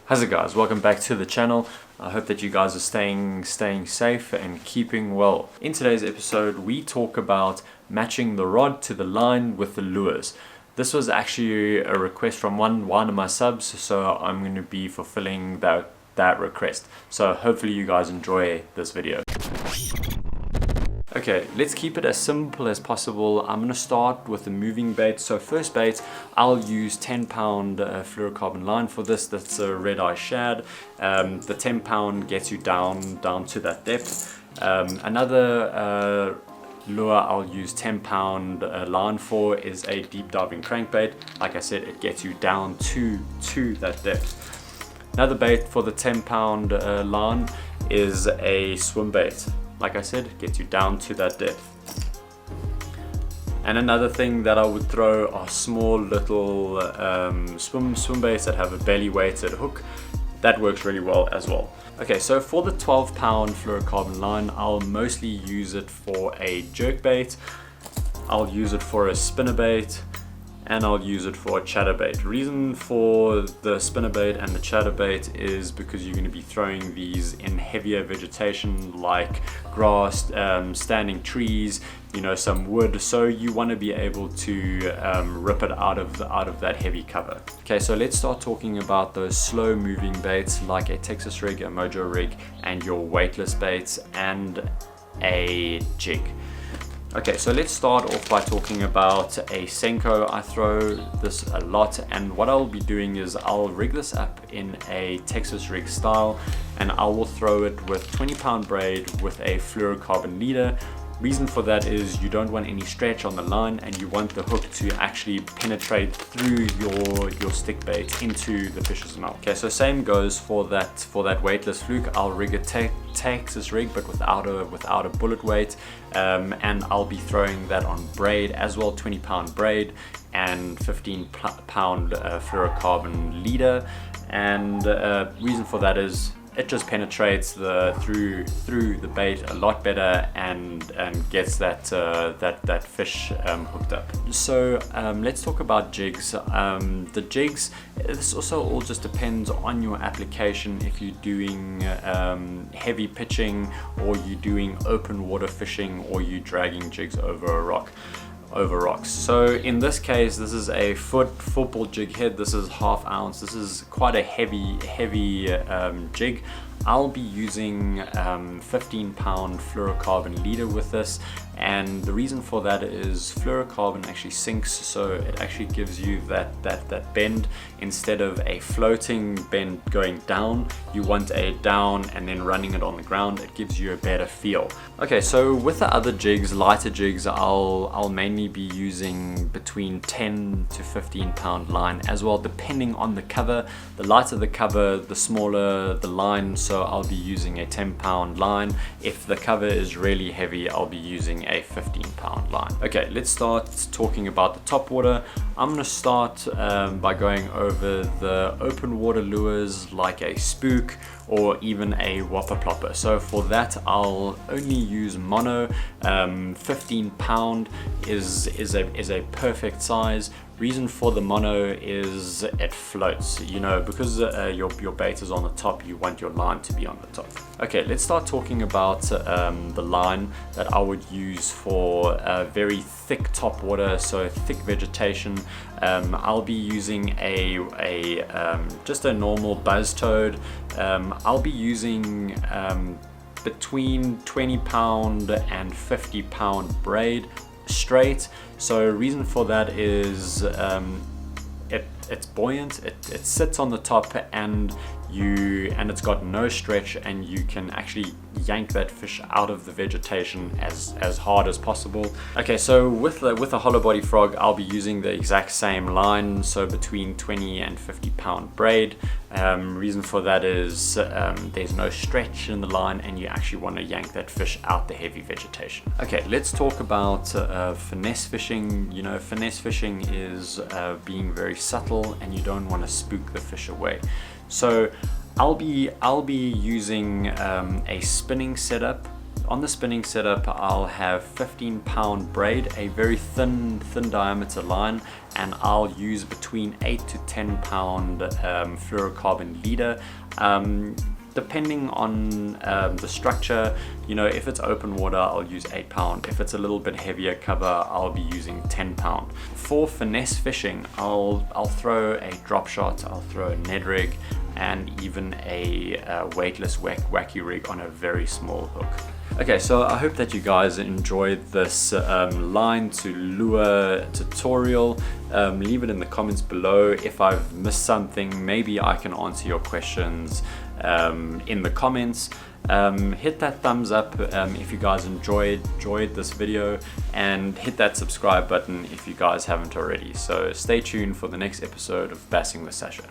How's it guys? Welcome back to the channel. I hope that you guys are staying safe and keeping well. In today's episode we talk about matching the rod to the line with the lures. This was actually a request from one of my subs, so I'm going to be fulfilling that request. So hopefully you guys enjoy this video. Okay, let's keep it as simple as possible. I'm going to start with the moving bait. So first bait, I'll use 10 pound fluorocarbon line for this. That's a red eye shad. The 10 pound gets you down to that depth. Another lure I'll use 10 pound line for is a deep diving crankbait. Like I said, it gets you down to that depth. Another bait for the 10 pound line is a swim bait. Like I said, it gets you down to that depth. And another thing that I would throw are small little swim baits that have a belly weighted hook. That works really well as well. Okay, so for the 12 pound fluorocarbon line, I'll mostly use it for a jerk bait, I'll use it for a spinnerbait, and I'll use it for a chatterbait. Reason for the spinnerbait and the chatterbait is because you're going to be throwing these in heavier vegetation like grass, standing trees, you know, some wood, so you want to be able to rip it out of that heavy cover. Okay, so let's start talking about those slow moving baits like a Texas rig, a Mojo rig, and your weightless baits and a jig. Okay, so let's start off by talking about a Senko. I throw this a lot, and what I'll be doing is I'll rig this up in a Texas rig style, and I will throw it with 20 pound braid with a fluorocarbon leader. Reason for that is you don't want any stretch on the line, and you want the hook to actually penetrate through your stick bait into the fish's mouth. Okay, so same goes for that weightless fluke. I'll rig a Texas rig but without a bullet weight, and I'll be throwing that on braid as well, 20 pound braid and 15 pound fluorocarbon leader. And reason for that is it just penetrates through the bait a lot better and gets that fish hooked up. So let's talk about jigs. The jigs, this also all just depends on your application. If you're doing heavy pitching, or you're doing open water fishing, or you're dragging jigs over rocks. So in this case, this is a football jig head. This is ½ ounce. This is quite a heavy jig. I'll be using 15 pound fluorocarbon leader with this, and the reason for that is fluorocarbon actually sinks, so it actually gives you that bend. Instead of a floating bend going down, you want a down and then running it on the ground. It gives you a better feel. Okay, so with the other jigs, lighter jigs, I'll mainly be using between 10 to 15 pound line as well, depending on the cover. The lighter the cover, the smaller the line, so I'll be using a 10 pound line. If the cover is really heavy, I'll be using a 15 pound line. Okay, let's start talking about the Topwater. I'm going to start by going over the open water lures like a spook or even a whopper plopper. So for that, I'll only use mono. 15 pound is a perfect size. Reason for the mono is it floats, you know, because your bait is on the top, you want your line to be on the top. Okay, let's start talking about the line that I would use for very thick top water, so thick vegetation. I'll be using just a normal buzz toad. I'll be using between 20 pound and 50 pound braid straight. So reason for that is it's buoyant, it sits on the top, and it's got no stretch, and you can actually yank that fish out of the vegetation as hard as possible. Okay, so with a hollow body frog, I'll be using the exact same line, so between 20 and 50 pound braid. Reason for that is there's no stretch in the line, and you actually want to yank that fish out the heavy vegetation. Okay, let's talk about finesse fishing. You know, finesse fishing is being very subtle, and you don't want to spook the fish away. So I'll be using a spinning setup on the spinning setup, I'll have 15-pound braid, a very thin diameter line, and I'll use between 8 to 10 pound fluorocarbon leader. Depending on the structure, you know, if it's open water, I'll use 8 pound. If it's a little bit heavier cover, I'll be using 10 pound. For finesse fishing, I'll throw a drop shot, I'll throw a Ned rig, and even a weightless wacky rig on a very small hook. Okay, so I hope that you guys enjoyed this line to lure tutorial. Leave it in the comments below. If I've missed something, maybe I can answer your questions in the comments. Hit that thumbs up if you guys enjoyed this video, and hit that subscribe button if you guys haven't already. So stay tuned for the next episode of Bassing with Sasha.